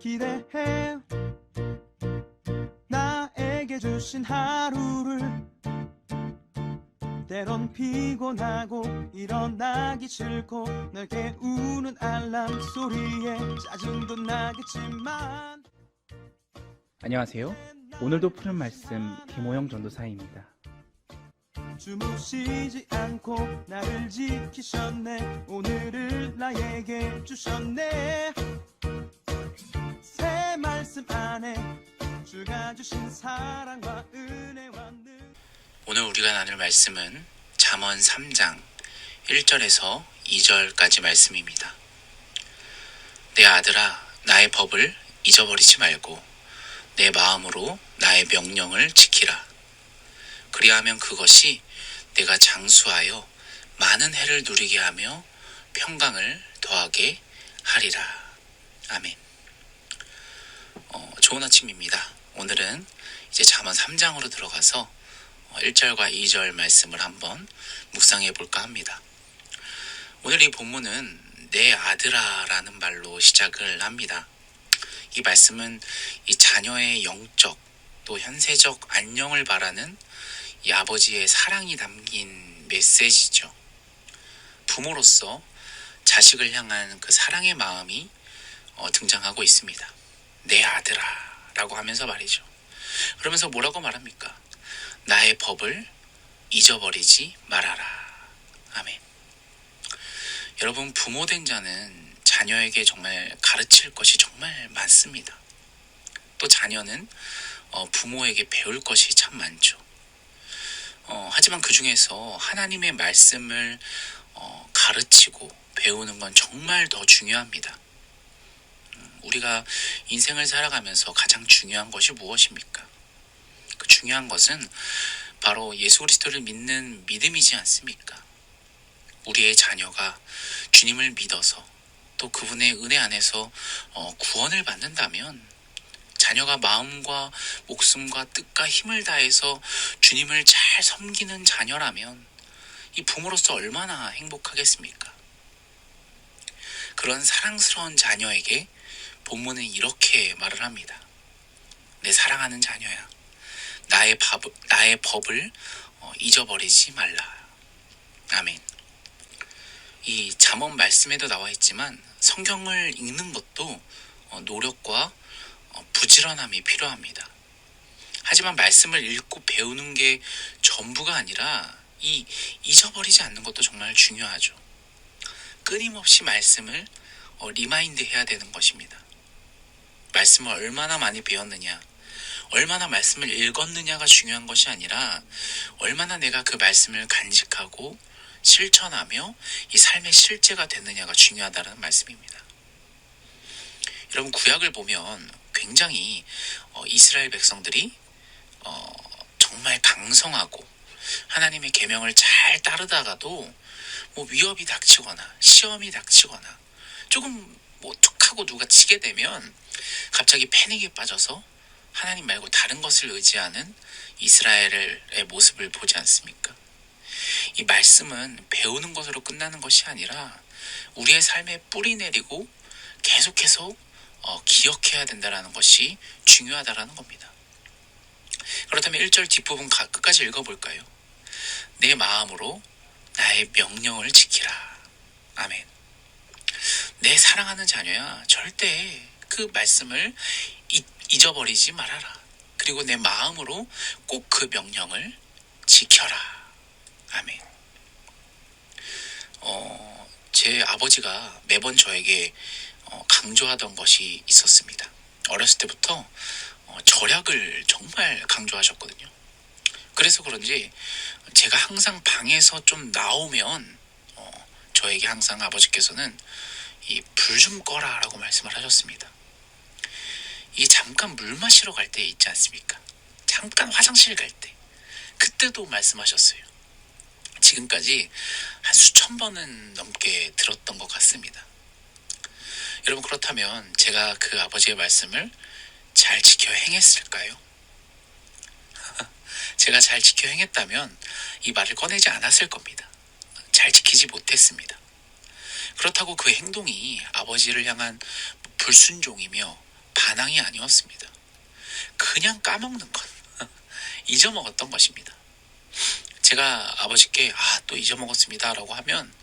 기대해 나에게 주신 하루를 때론 피곤하고 일어나기 싫고 널 깨우는 알람 소리에 짜증도 나겠지만 안녕하세요. 오늘도 푸른 말씀 김호영 전도사입니다. 주무시지 않고 나를 지키셨네. 오늘을 나에게 주셨네. 새 말씀 안에 주가 주신 사랑과 은혜와 늘 오늘 우리가 나눌 말씀은 잠언 3장 1절에서 2절까지 말씀입니다. 내 아들아, 나의 법을 잊어버리지 말고 내 마음으로 나의 명령을 지키라. 그리하면 그것이 내가 장수하여 많은 해를 누리게 하며 평강을 더하게 하리라. 아멘. 좋은 아침입니다. 오늘은 이제 잠언 3장으로 들어가서 1절과 2절 말씀을 한번 묵상해 볼까 합니다. 오늘 이 본문은 내 아들아 라는 말로 시작을 합니다. 이 말씀은 이 자녀의 영적 또 현세적 안녕을 바라는 이 아버지의 사랑이 담긴 메시지죠. 부모로서 자식을 향한 그 사랑의 마음이 등장하고 있습니다. 내 아들아 라고 하면서 말이죠. 그러면서 뭐라고 말합니까? 나의 법을 잊어버리지 말아라. 아멘. 여러분, 부모된 자는 자녀에게 정말 가르칠 것이 정말 많습니다. 또 자녀는 부모에게 배울 것이 참 많죠. 하지만 그 중에서 하나님의 말씀을 가르치고 배우는 건 정말 더 중요합니다. 우리가 인생을 살아가면서 가장 중요한 것이 무엇입니까? 그 중요한 것은 바로 예수 그리스도를 믿는 믿음이지 않습니까? 우리의 자녀가 주님을 믿어서 또 그분의 은혜 안에서 구원을 받는다면 자녀가 마음과 목숨과 뜻과 힘을 다해서 주님을 잘 섬기는 자녀라면 이 부모로서 얼마나 행복하겠습니까? 그런 사랑스러운 자녀에게 본문은 이렇게 말을 합니다. 내 사랑하는 자녀야, 나의 법을 잊어버리지 말라. 아멘. 이 잠언 말씀에도 나와 있지만 성경을 읽는 것도 노력과 부지런함이 필요합니다. 하지만 말씀을 읽고 배우는 게 전부가 아니라 이 잊어버리지 않는 것도 정말 중요하죠. 끊임없이 말씀을 리마인드 해야 되는 것입니다. 말씀을 얼마나 많이 배웠느냐, 얼마나 말씀을 읽었느냐가 중요한 것이 아니라 얼마나 내가 그 말씀을 간직하고 실천하며 이 삶의 실제가 됐느냐가 중요하다는 말씀입니다. 여러분, 구약을 보면 굉장히 이스라엘 백성들이 정말 강성하고 하나님의 계명을 잘 따르다가도 위협이 닥치거나 시험이 닥치거나 조금 툭하고 누가 치게 되면 갑자기 패닉에 빠져서 하나님 말고 다른 것을 의지하는 이스라엘의 모습을 보지 않습니까? 이 말씀은 배우는 것으로 끝나는 것이 아니라 우리의 삶에 뿌리 내리고 계속해서 기억해야 된다는 것이 중요하다는 겁니다. 그렇다면 1절 뒷부분 끝까지 읽어볼까요? 내 마음으로 나의 명령을 지키라. 아멘. 내 사랑하는 자녀야, 절대 그 말씀을 잊어버리지 말아라. 그리고 내 마음으로 꼭 그 명령을 지켜라. 아멘. 제 아버지가 매번 저에게 강조하던 것이 있었습니다. 어렸을 때부터 절약을 정말 강조하셨거든요. 그래서 그런지 제가 항상 방에서 좀 나오면 저에게 항상 아버지께서는 이 불 좀 꺼라 라고 말씀을 하셨습니다. 이 잠깐 물 마시러 갈 때 있지 않습니까? 잠깐 화장실 갈 때, 그때도 말씀하셨어요. 지금까지 한 수천 번은 넘게 들었던 것 같습니다. 여러분, 그렇다면 제가 그 아버지의 말씀을 잘 지켜 행했을까요? 제가 잘 지켜 행했다면 이 말을 꺼내지 않았을 겁니다. 잘 지키지 못했습니다. 그렇다고 그 행동이 아버지를 향한 불순종이며 반항이 아니었습니다. 그냥 까먹는 것, 잊어먹었던 것입니다. 제가 아버지께 또 잊어먹었습니다 라고 하면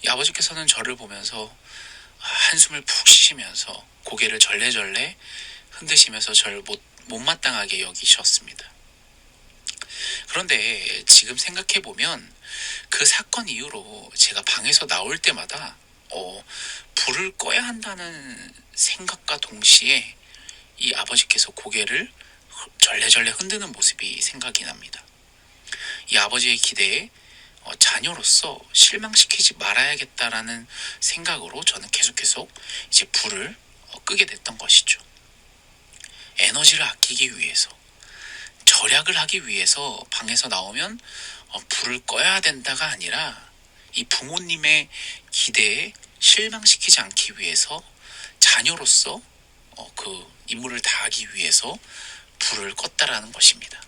이 아버지께서는 저를 보면서 한숨을 푹 쉬시면서 고개를 절레절레 흔드시면서 저를 못마땅하게 여기셨습니다. 그런데 지금 생각해보면 그 사건 이후로 제가 방에서 나올 때마다 불을 꺼야 한다는 생각과 동시에 이 아버지께서 고개를 절레절레 흔드는 모습이 생각이 납니다. 이 아버지의 기대에 자녀로서 실망시키지 말아야겠다라는 생각으로 저는 계속 이제 불을 끄게 됐던 것이죠. 에너지를 아끼기 위해서, 절약을 하기 위해서 방에서 나오면 불을 꺼야 된다가 아니라 이 부모님의 기대에 실망시키지 않기 위해서 자녀로서 그 임무를 다하기 위해서 불을 껐다라는 것입니다.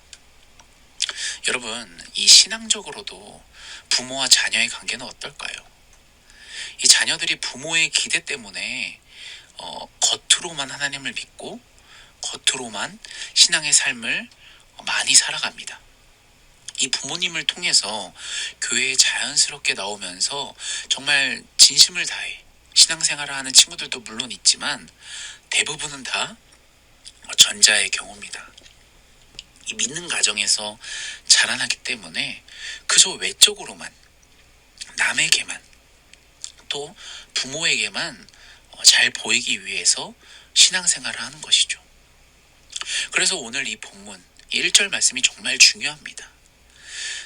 여러분, 이 신앙적으로도 부모와 자녀의 관계는 어떨까요? 이 자녀들이 부모의 기대 때문에 겉으로만 하나님을 믿고 겉으로만 신앙의 삶을 많이 살아갑니다. 이 부모님을 통해서 교회에 자연스럽게 나오면서 정말 진심을 다해 신앙생활을 하는 친구들도 물론 있지만 대부분은 다 전자의 경우입니다. 이 믿는 가정에서 자라나기 때문에 그저 외적으로만 남에게만 또 부모에게만 잘 보이기 위해서 신앙생활을 하는 것이죠. 그래서 오늘 이 본문 1절 말씀이 정말 중요합니다.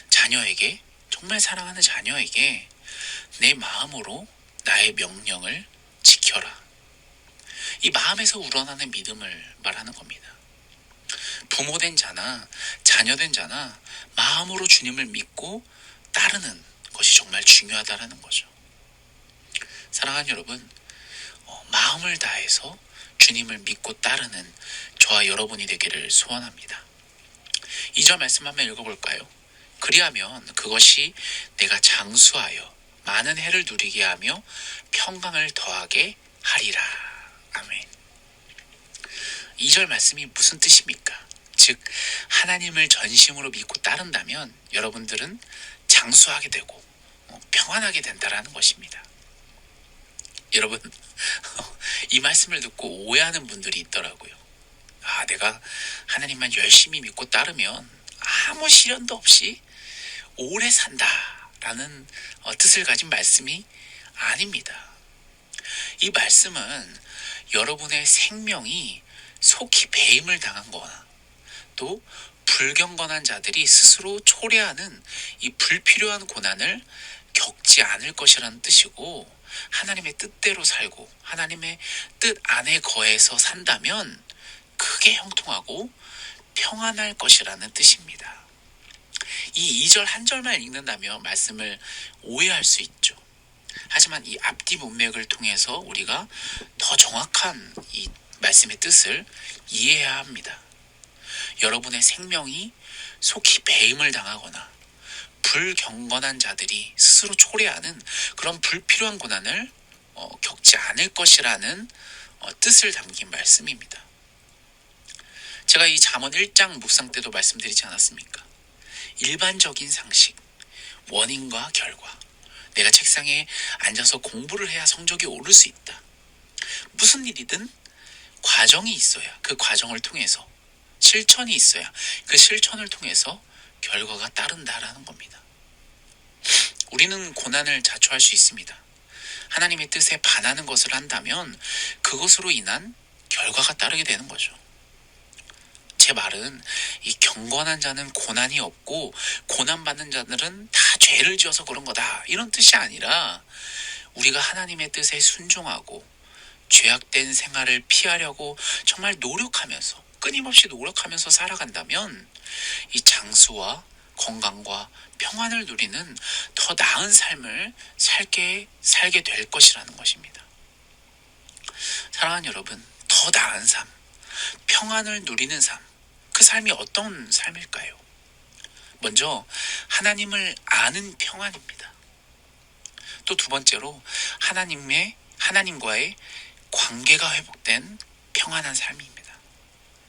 자녀에게, 정말 사랑하는 자녀에게 내 마음으로 나의 명령을 지켜라. 이 마음에서 우러나는 믿음을 말하는 겁니다. 부모된 자나 자녀된 자나 마음으로 주님을 믿고 따르는 것이 정말 중요하다라는 거죠. 사랑하는 여러분, 마음을 다해서 주님을 믿고 따르는 저와 여러분이 되기를 소원합니다. 2절 말씀 한번 읽어볼까요? 그리하면 그것이 내가 장수하여 많은 해를 누리게 하며 평강을 더하게 하리라. 아멘. 2절 말씀이 무슨 뜻입니까? 즉 하나님을 전심으로 믿고 따른다면 여러분들은 장수하게 되고 평안하게 된다라는 것입니다. 여러분, 이 말씀을 듣고 오해하는 분들이 있더라고요. 내가 하나님만 열심히 믿고 따르면 아무 시련도 없이 오래 산다라는 뜻을 가진 말씀이 아닙니다. 이 말씀은 여러분의 생명이 속히 배임을 당한 거나 또 불경건한 자들이 스스로 초래하는 이 불필요한 고난을 겪지 않을 것이라는 뜻이고, 하나님의 뜻대로 살고 하나님의 뜻 안에 거해서 산다면 크게 형통하고 평안할 것이라는 뜻입니다. 이 2절 한 절만 읽는다면 말씀을 오해할 수 있죠. 하지만 이 앞뒤 문맥을 통해서 우리가 더 정확한 이 말씀의 뜻을 이해해야 합니다. 여러분의 생명이 속히 배임을 당하거나 불경건한 자들이 스스로 초래하는 그런 불필요한 고난을 겪지 않을 것이라는 뜻을 담긴 말씀입니다. 제가 이 잠언 1장 묵상 때도 말씀드리지 않았습니까? 일반적인 상식, 원인과 결과. 내가 책상에 앉아서 공부를 해야 성적이 오를 수 있다. 무슨 일이든 과정이 있어야, 그 과정을 통해서 실천이 있어야 그 실천을 통해서 결과가 따른다라는 겁니다. 우리는 고난을 자초할 수 있습니다. 하나님의 뜻에 반하는 것을 한다면 그것으로 인한 결과가 따르게 되는 거죠. 제 말은 이 경건한 자는 고난이 없고 고난받는 자들은 다 죄를 지어서 그런 거다, 이런 뜻이 아니라 우리가 하나님의 뜻에 순종하고 죄악된 생활을 피하려고 정말 노력하면서, 끊임없이 노력하면서 살아간다면 이 장수와 건강과 평안을 누리는 더 나은 삶을 살게 될 것이라는 것입니다. 사랑하는 여러분, 더 나은 삶, 평안을 누리는 삶, 그 삶이 어떤 삶일까요? 먼저 하나님을 아는 평안입니다. 또 두 번째로 하나님과의 관계가 회복된 평안한 삶입니다.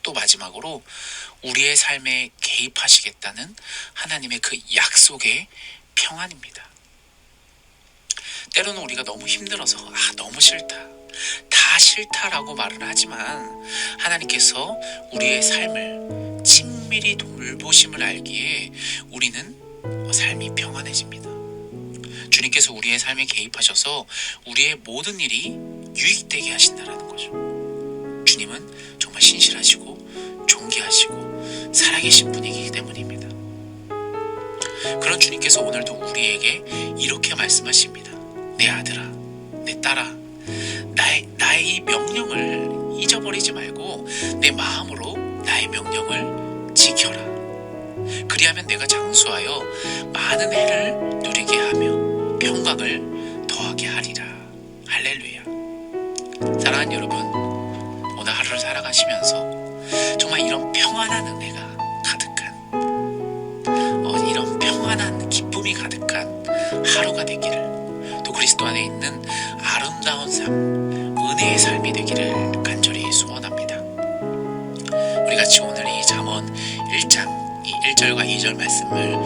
또 마지막으로 우리의 삶에 개입하시겠다는 하나님의 그 약속의 평안입니다. 때로는 우리가 너무 힘들어서 너무 싫다, 다 싫다라고 말을 하지만 하나님께서 우리의 삶을 친밀히 돌보심을 알기에 우리는 삶이 평안해집니다. 주님께서 우리의 삶에 개입하셔서 우리의 모든 일이 유익되게 하신다라는 거죠. 주님은 정말 신실하시고 존귀하시고 살아계신 분이기 때문입니다. 그런 주님께서 오늘도 우리에게 이렇게 말씀하십니다. 내 아들아, 내 딸아, 나의 이 명령을 잊어버리지 말고 내 마음으로 나의 명령을 지켜라. 그리하면 내가 장수하여 많은 해를 누리게 하며 평강을 더하게 하리라. 할렐루야. 사랑하는 여러분, 오늘 하루를 살아가시면서 정말 이런 평안한 은혜가 가득한 이런 평안한 기쁨이 가득한 하루가 되기를, 또 그리스도 안에 있는 아름다운 삶, 은혜의 삶이 되기를 간절히 소원합니다. 우리 같이 오늘 이 잠언 1장 이 1절과 2절 말씀을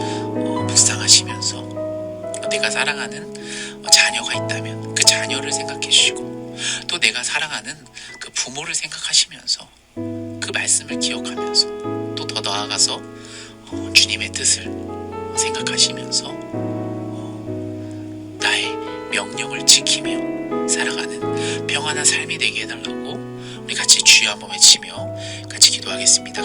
묵상하시면서 내가 사랑하는 자녀가 있다면 그 자녀를 생각해 주시고, 또 내가 사랑하는 그 부모를 생각하시면서 그 말씀을 기억하면서, 또 더 나아가서 주님의 뜻을 생각하시면서 나의 명령을 지키며 살아가는 평안한 삶이 되게 해달라고 우리 같이 주여 한번 외치며 같이 기도하겠습니다.